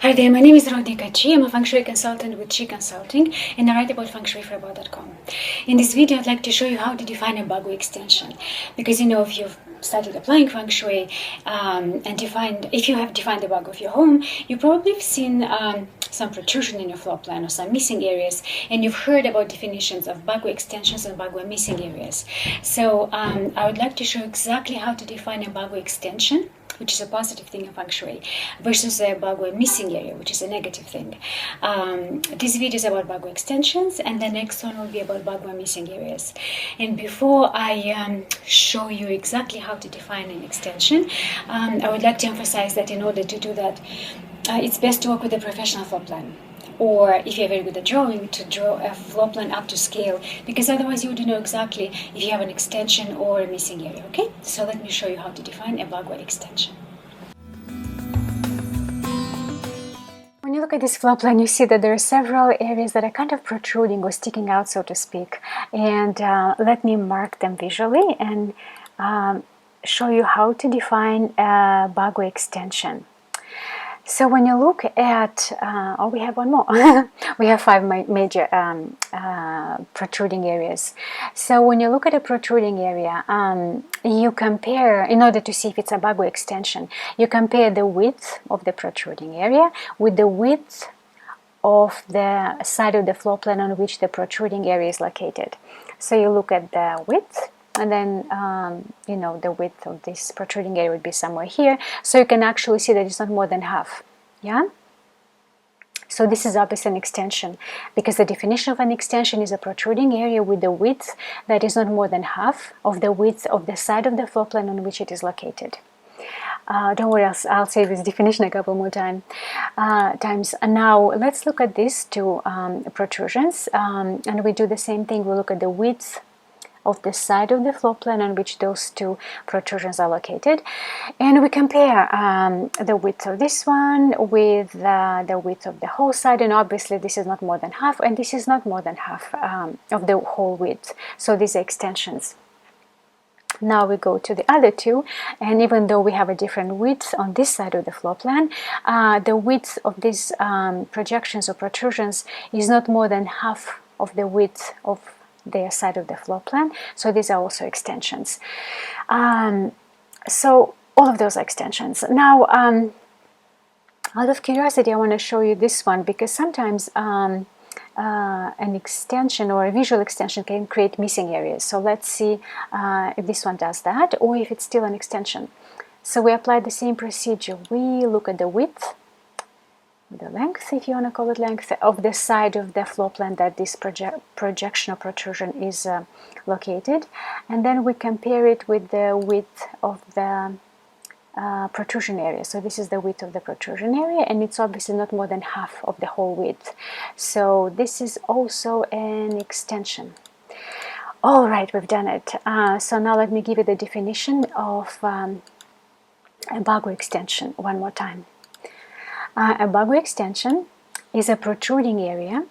Hi there, my name is Rodnika Chi. I'm a Feng Shui consultant with Chi Consulting, and I write about fengshuifabout.com. In this video, I'd like to show you how to define a Bagua extension. Because if you've started applying Feng Shui if you have defined the Bagua of your home, you probably have seen some protrusion in your floor plan or some missing areas, and you've heard about definitions of Bagua extensions and Bagua missing areas. So I would like to show you exactly how to define a Bagua extension, which is a positive thing in Feng Shui, versus a Bagua missing area, which is a negative thing. This video is about Bagua extensions, and the next one will be about Bagua missing areas. And before I show you exactly how to define an extension, I would like to emphasize that in order to do that, it's best to work with a professional floor plan. Or if you're very good at drawing, to draw a floor plan up to scale, because otherwise you wouldn't know exactly if you have an extension or a missing area, okay? So let me show you how to define a Bagua extension. When you look at this floor plan, you see that there are several areas that are kind of protruding or sticking out, so to speak. And let me mark them visually and show you how to define a Bagua extension. So when you look at, we have one more. We have 5 major protruding areas. So when you look at a protruding area, you compare, in order to see if it's a Bagua extension, you compare the width of the protruding area with the width of the side of the floor plan on which the protruding area is located. So you look at the width, and then the width of this protruding area would be somewhere here, so you can actually see that it's not more than half. So this is obviously an extension, because the definition of an extension is a protruding area with the width that is not more than half of the width of the side of the floor plan on which it is located. Don't worry, I'll say this definition a couple more times. And now let's look at these two protrusions, and we do the same thing. We look at the width of the side of the floor plan on which those two protrusions are located, and we compare the width of this one with the width of the whole side, and obviously this is not more than half, and this is not more than half of the whole width, so these are extensions. Now we go to the other two, and even though we have a different width on this side of the floor plan, the width of these projections or protrusions is not more than half of the width of their side of the floor plan, so these are also extensions. So all of those are extensions. Now, out of curiosity, I want to show you this one, because sometimes an extension or a visual extension can create missing areas. So let's see if this one does that, or if it's still an extension. So we apply the same procedure. We look at the width, the length, if you want to call it length, of the side of the floor plan that this projection or protrusion is located, and then we compare it with the width of the protrusion area. So this is the width of the protrusion area, and it's obviously not more than half of the whole width, so this is also an extension. All right, we've done it. So now let me give you the definition of a Bagua extension one more time. A Bagua extension is a protruding area.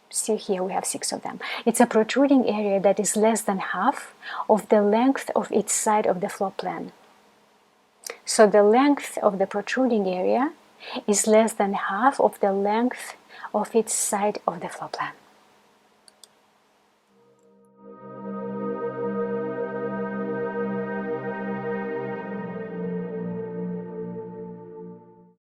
See here, we have 6 of them. It's a protruding area that is less than half of the length of each side of the floor plan. So the length of the protruding area is less than half of the length of each side of the floor plan.